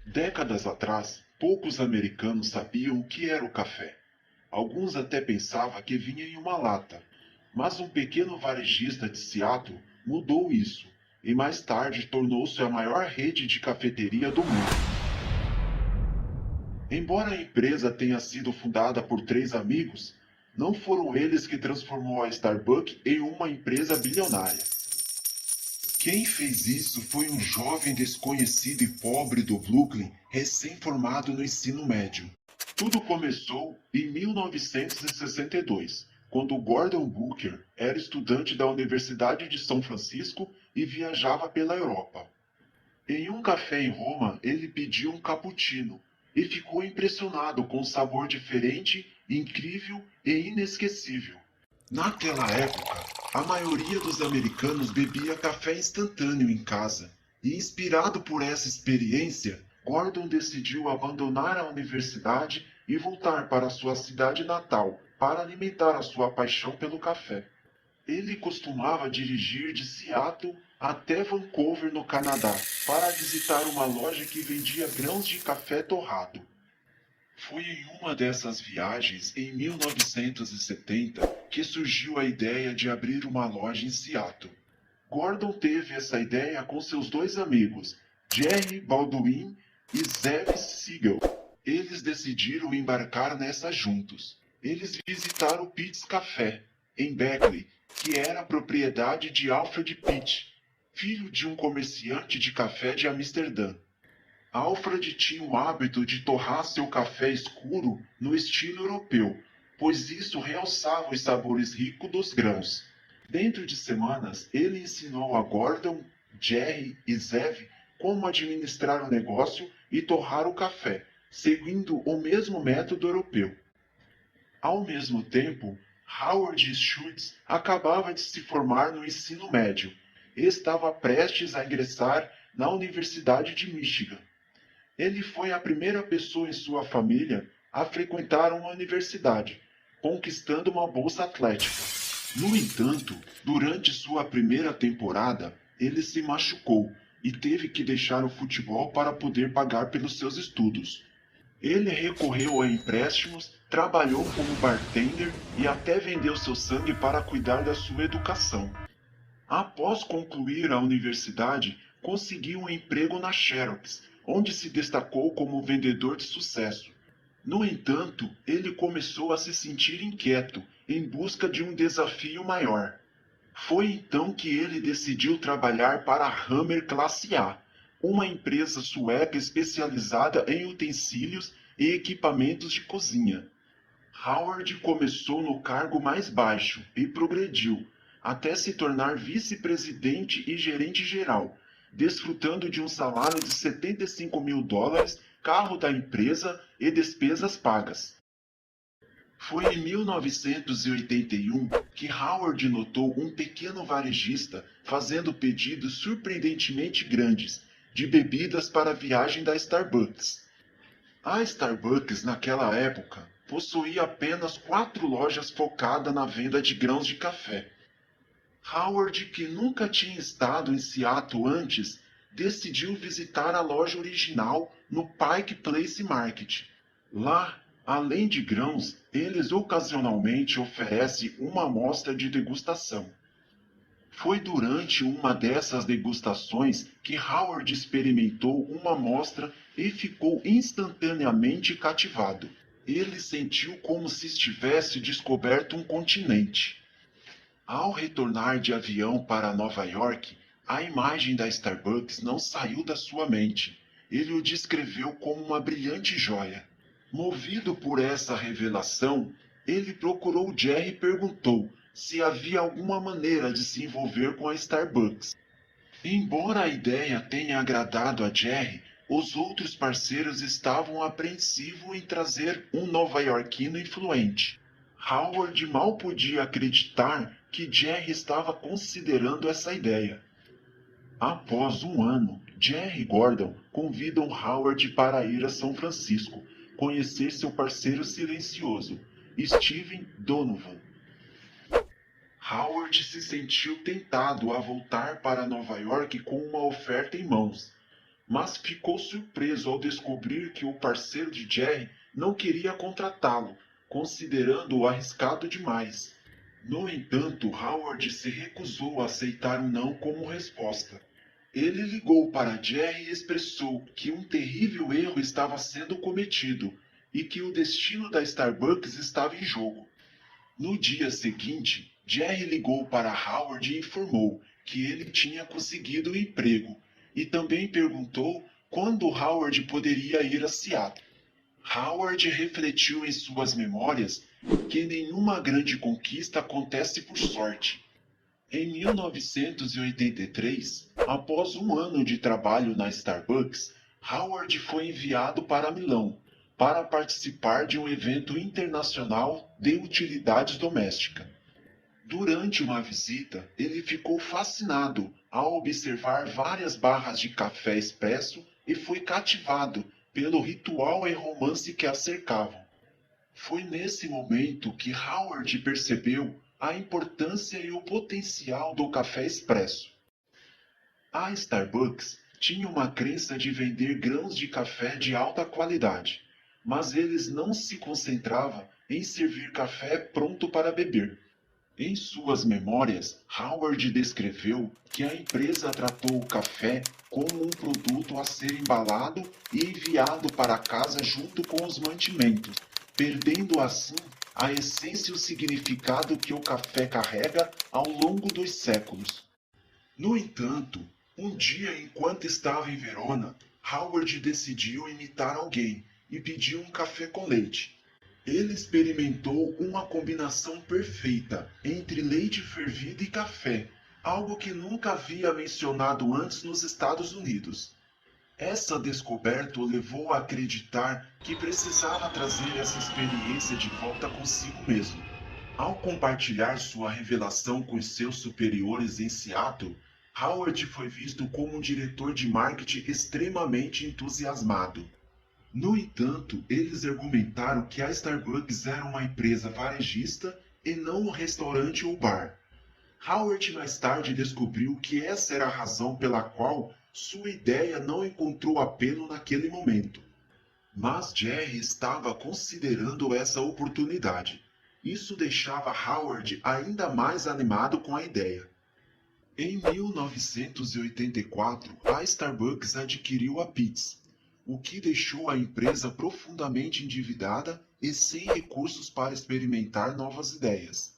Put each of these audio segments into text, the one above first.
Décadas atrás, poucos americanos sabiam o que era o café. Alguns até pensavam que vinha em uma lata. Mas um pequeno varejista de Seattle mudou isso e mais tarde tornou-se a maior rede de cafeteria do mundo. Embora a empresa tenha sido fundada por três amigos, não foram eles que transformou a Starbucks em uma empresa bilionária. Quem fez isso foi um jovem desconhecido e pobre do Brooklyn, recém-formado no ensino médio. Tudo começou em 1962, quando Gordon Booker era estudante da Universidade de São Francisco e viajava pela Europa. Em um café em Roma, ele pediu um cappuccino e ficou impressionado com o sabor diferente, incrível e inesquecível. Naquela época, a maioria dos americanos bebia café instantâneo em casa, e inspirado por essa experiência, Gordon decidiu abandonar a universidade e voltar para sua cidade natal para alimentar a sua paixão pelo café. Ele costumava dirigir de Seattle até Vancouver, no Canadá, para visitar uma loja que vendia grãos de café torrado. Foi em uma dessas viagens, em 1970, que surgiu a ideia de abrir uma loja em Seattle. Gordon teve essa ideia com seus dois amigos, Jerry Baldwin e Zev Siegel. Eles decidiram embarcar nessa juntos. Eles visitaram o Pitt's Café, em Beckley, que era a propriedade de Alfred Pitt, filho de um comerciante de café de Amsterdã. Alfred tinha o hábito de torrar seu café escuro no estilo europeu, pois isso realçava os sabores ricos dos grãos. Dentro de semanas, ele ensinou a Gordon, Jerry e Zev como administrar o negócio e torrar o café, seguindo o mesmo método europeu. Ao mesmo tempo, Howard Schultz acabava de se formar no ensino médio e estava prestes a ingressar na Universidade de Michigan. Ele foi a primeira pessoa em sua família a frequentar uma universidade, conquistando uma bolsa atlética. No entanto, durante sua primeira temporada, ele se machucou e teve que deixar o futebol para poder pagar pelos seus estudos. Ele recorreu a empréstimos, trabalhou como bartender e até vendeu seu sangue para cuidar da sua educação. Após concluir a universidade, conseguiu um emprego na Xerox, onde se destacou como vendedor de sucesso. No entanto, ele começou a se sentir inquieto, em busca de um desafio maior. Foi então que ele decidiu trabalhar para a Hammer Classe A, uma empresa sueca especializada em utensílios e equipamentos de cozinha. Howard começou no cargo mais baixo e progrediu, até se tornar vice-presidente e gerente geral, desfrutando de um salário de US$ 75.000, carro da empresa e despesas pagas. Foi em 1981 que Howard notou um pequeno varejista fazendo pedidos surpreendentemente grandes de bebidas para a viagem da Starbucks. A Starbucks, naquela época, possuía apenas 4 lojas focadas na venda de grãos de café. Howard, que nunca tinha estado em Seattle antes, decidiu visitar a loja original no Pike Place Market. Lá, além de grãos, eles ocasionalmente oferecem uma amostra de degustação. Foi durante uma dessas degustações que Howard experimentou uma amostra e ficou instantaneamente cativado. Ele sentiu como se estivesse descoberto um continente. Ao retornar de avião para Nova York, a imagem da Starbucks não saiu da sua mente. Ele o descreveu como uma brilhante joia. Movido por essa revelação, ele procurou Jerry e perguntou se havia alguma maneira de se envolver com a Starbucks. Embora a ideia tenha agradado a Jerry, os outros parceiros estavam apreensivos em trazer um nova-iorquino influente. Howard mal podia acreditar que Jerry estava considerando essa ideia. Após um ano, Jerry e Gordon convidam Howard para ir a São Francisco, conhecer seu parceiro silencioso, Steven Donovan. Howard se sentiu tentado a voltar para Nova York com uma oferta em mãos. mas ficou surpreso ao descobrir que o parceiro de Jerry não queria contratá-lo, considerando-o arriscado demais. No entanto, Howard se recusou a aceitar o não como resposta. Ele ligou para Jerry e expressou que um terrível erro estava sendo cometido e que o destino da Starbucks estava em jogo. No dia seguinte, Jerry ligou para Howard e informou que ele tinha conseguido um emprego e também perguntou quando Howard poderia ir a Seattle. Howard refletiu em suas memórias que nenhuma grande conquista acontece por sorte. Em 1983, após um ano de trabalho na Starbucks, Howard foi enviado para Milão para participar de um evento internacional de utilidades domésticas. Durante uma visita, ele ficou fascinado ao observar várias barras de café expresso e foi cativado pelo ritual e romance que a cercavam. Foi nesse momento que Howard percebeu a importância e o potencial do café expresso. A Starbucks tinha uma crença de vender grãos de café de alta qualidade, mas eles não se concentravam em servir café pronto para beber. Em suas memórias, Howard descreveu que a empresa tratou o café como um produto a ser embalado e enviado para casa junto com os mantimentos, perdendo assim a essência e o significado que o café carrega ao longo dos séculos. No entanto, um dia enquanto estava em Verona, Howard decidiu imitar alguém e pediu um café com leite. Ele experimentou uma combinação perfeita entre leite fervido e café, algo que nunca havia mencionado antes nos Estados Unidos. Essa descoberta o levou a acreditar que precisava trazer essa experiência de volta consigo mesmo. Ao compartilhar sua revelação com seus superiores em Seattle, Howard foi visto como um diretor de marketing extremamente entusiasmado. No entanto, eles argumentaram que a Starbucks era uma empresa varejista e não um restaurante ou bar. Howard mais tarde descobriu que essa era a razão pela qual sua ideia não encontrou apelo naquele momento. Mas Jerry estava considerando essa oportunidade. Isso deixava Howard ainda mais animado com a ideia. Em 1984, a Starbucks adquiriu a Peet's, o que deixou a empresa profundamente endividada e sem recursos para experimentar novas ideias.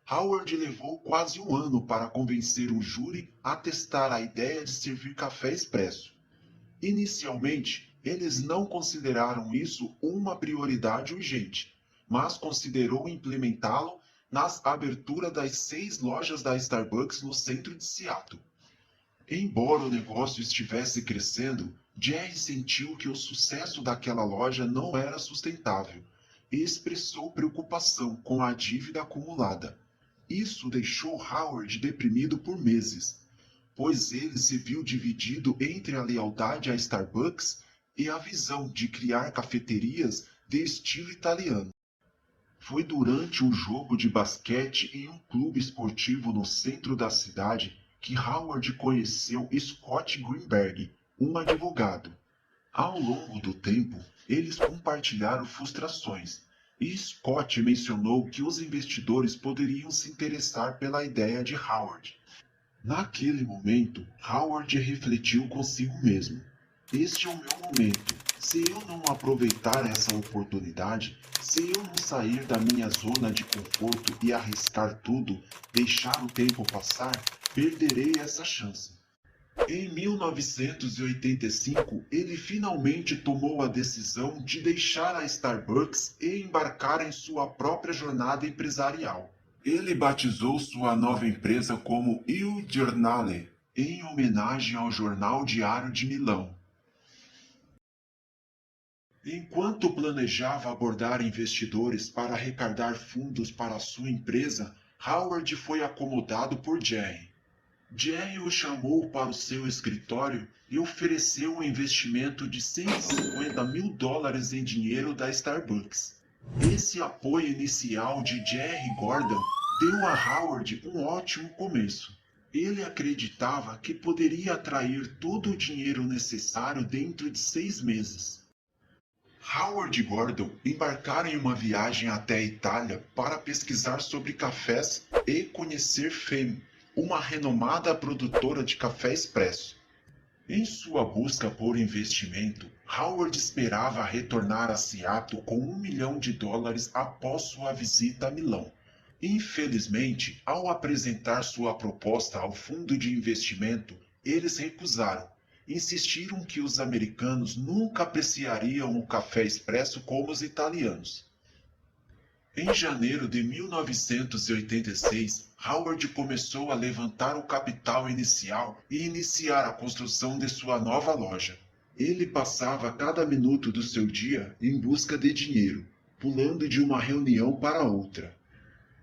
Howard levou quase um ano para convencer o júri a testar a ideia de servir café expresso. Inicialmente, eles não consideraram isso uma prioridade urgente, mas considerou implementá-lo nas aberturas das 6 lojas da Starbucks no centro de Seattle. Embora o negócio estivesse crescendo, Jerry sentiu que o sucesso daquela loja não era sustentável e expressou preocupação com a dívida acumulada. Isso deixou Howard deprimido por meses, pois ele se viu dividido entre a lealdade à Starbucks e a visão de criar cafeterias de estilo italiano. Foi durante um jogo de basquete em um clube esportivo no centro da cidade que Howard conheceu Scott Greenberg, um advogado. Ao longo do tempo, eles compartilharam frustrações, e Scott mencionou que os investidores poderiam se interessar pela ideia de Howard. Naquele momento, Howard refletiu consigo mesmo. Este é o meu momento. Se eu não aproveitar essa oportunidade, se eu não sair da minha zona de conforto e arriscar tudo, deixar o tempo passar, perderei essa chance. Em 1985, ele finalmente tomou a decisão de deixar a Starbucks e embarcar em sua própria jornada empresarial. Ele batizou sua nova empresa como Il Giornale, em homenagem ao Jornal Diário de Milão. Enquanto planejava abordar investidores para arrecadar fundos para sua empresa, Howard foi acomodado por Jerry. Jerry o chamou para o seu escritório e ofereceu um investimento de $150 mil em dinheiro da Starbucks. Esse apoio inicial de Jerry Gordon deu a Howard um ótimo começo. Ele acreditava que poderia atrair todo o dinheiro necessário dentro de 6 meses. Howard e Gordon embarcaram em uma viagem até a Itália para pesquisar sobre cafés e conhecer Fame, uma renomada produtora de café expresso. Em sua busca por investimento, Howard esperava retornar a Seattle com $1 milhão após sua visita a Milão. Infelizmente, ao apresentar sua proposta ao fundo de investimento, eles recusaram. Insistiram que os americanos nunca apreciariam o café expresso como os italianos. Em janeiro de 1986, Howard começou a levantar o capital inicial e iniciar a construção de sua nova loja. Ele passava cada minuto do seu dia em busca de dinheiro, pulando de uma reunião para outra.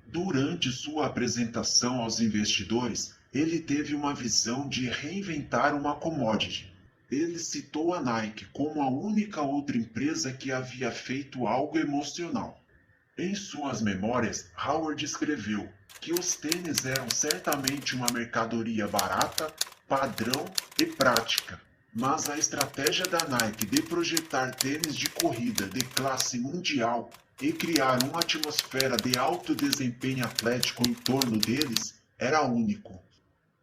Durante sua apresentação aos investidores, ele teve uma visão de reinventar uma commodity. Ele citou a Nike como a única outra empresa que havia feito algo emocional. Em suas memórias, Howard escreveu que os tênis eram certamente uma mercadoria barata, padrão e prática, mas a estratégia da Nike de projetar tênis de corrida de classe mundial e criar uma atmosfera de alto desempenho atlético em torno deles era único.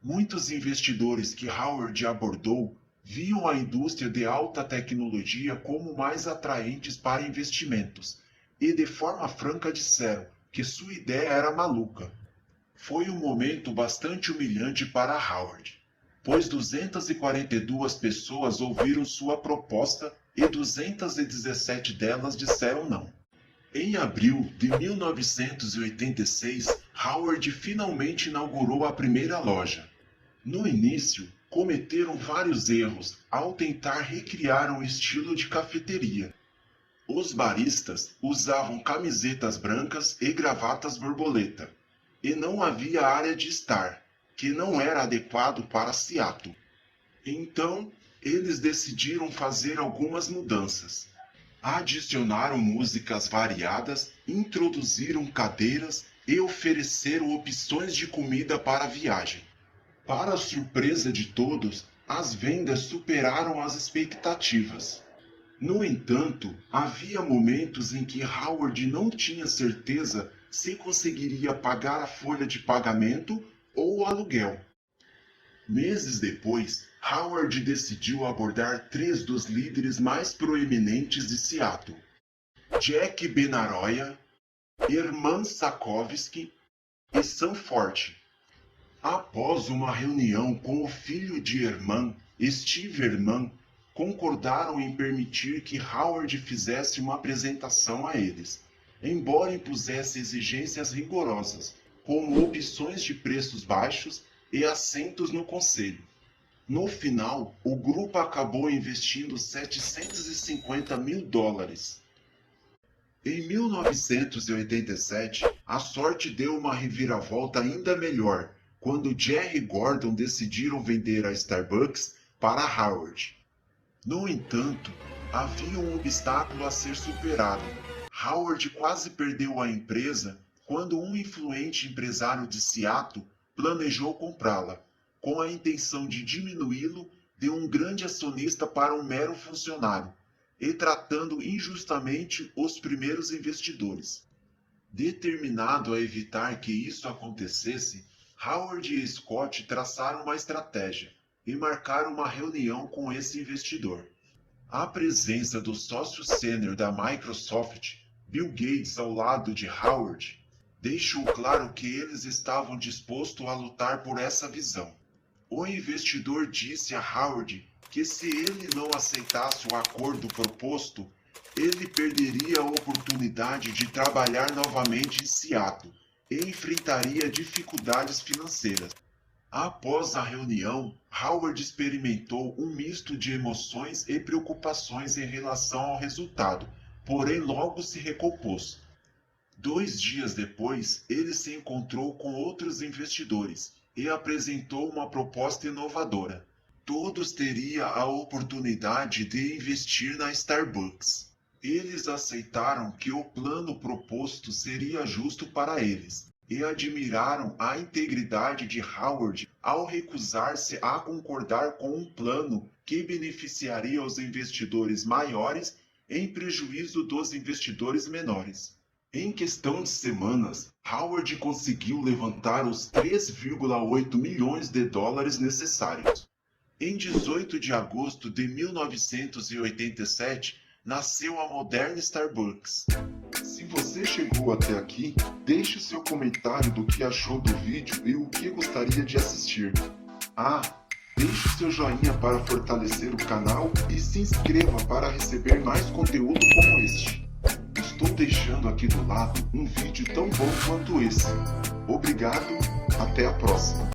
Muitos investidores que Howard abordou viam a indústria de alta tecnologia como mais atraentes para investimentos, e de forma franca disseram que sua ideia era maluca. Foi um momento bastante humilhante para Howard, pois 242 pessoas ouviram sua proposta e 217 delas disseram não. Em abril de 1986, Howard finalmente inaugurou a primeira loja. No início, cometeram vários erros ao tentar recriar um estilo de cafeteria. Os baristas usavam camisetas brancas e gravatas borboleta, e não havia área de estar, que não era adequado para Seattle. Então, eles decidiram fazer algumas mudanças. Adicionaram músicas variadas, introduziram cadeiras e ofereceram opções de comida para a viagem. Para a surpresa de todos, as vendas superaram as expectativas. No entanto, havia momentos em que Howard não tinha certeza se conseguiria pagar a folha de pagamento ou o aluguel. Meses depois, Howard decidiu abordar 3 dos líderes mais proeminentes de Seattle: Jack Benaroya, Herman Sakovsky e Sam Forte. Após uma reunião com o filho de Herman, Steve Herman, concordaram em permitir que Howard fizesse uma apresentação a eles, embora impusesse exigências rigorosas, como opções de preços baixos e assentos no conselho. No final, o grupo acabou investindo $750 mil. Em 1987, a sorte deu uma reviravolta ainda melhor, quando Jerry e Gordon decidiram vender a Starbucks para Howard. No entanto, havia um obstáculo a ser superado. Howard quase perdeu a empresa quando um influente empresário de Seattle planejou comprá-la, com a intenção de diminuí-lo de um grande acionista para um mero funcionário, e tratando injustamente os primeiros investidores. Determinado a evitar que isso acontecesse, Howard e Scott traçaram uma estratégia e marcaram uma reunião com esse investidor. A presença do sócio sênior da Microsoft, Bill Gates, ao lado de Howard, deixou claro que eles estavam dispostos a lutar por essa visão. O investidor disse a Howard que se ele não aceitasse o acordo proposto, ele perderia a oportunidade de trabalhar novamente em Seattle e enfrentaria dificuldades financeiras. Após a reunião, Howard experimentou um misto de emoções e preocupações em relação ao resultado, porém logo se recompôs. 2 dias depois, ele se encontrou com outros investidores e apresentou uma proposta inovadora. Todos teriam a oportunidade de investir na Starbucks. Eles aceitaram que o plano proposto seria justo para eles e admiraram a integridade de Howard ao recusar-se a concordar com um plano que beneficiaria os investidores maiores em prejuízo dos investidores menores. Em questão de semanas, Howard conseguiu levantar os 3,8 milhões de dólares necessários. Em 18 de agosto de 1987, nasceu a moderna Starbucks. Se você chegou até aqui, deixe seu comentário do que achou do vídeo e o que gostaria de assistir. Deixe seu joinha para fortalecer o canal e se inscreva para receber mais conteúdo como este. Estou deixando aqui do lado um vídeo tão bom quanto esse. Obrigado, até a próxima.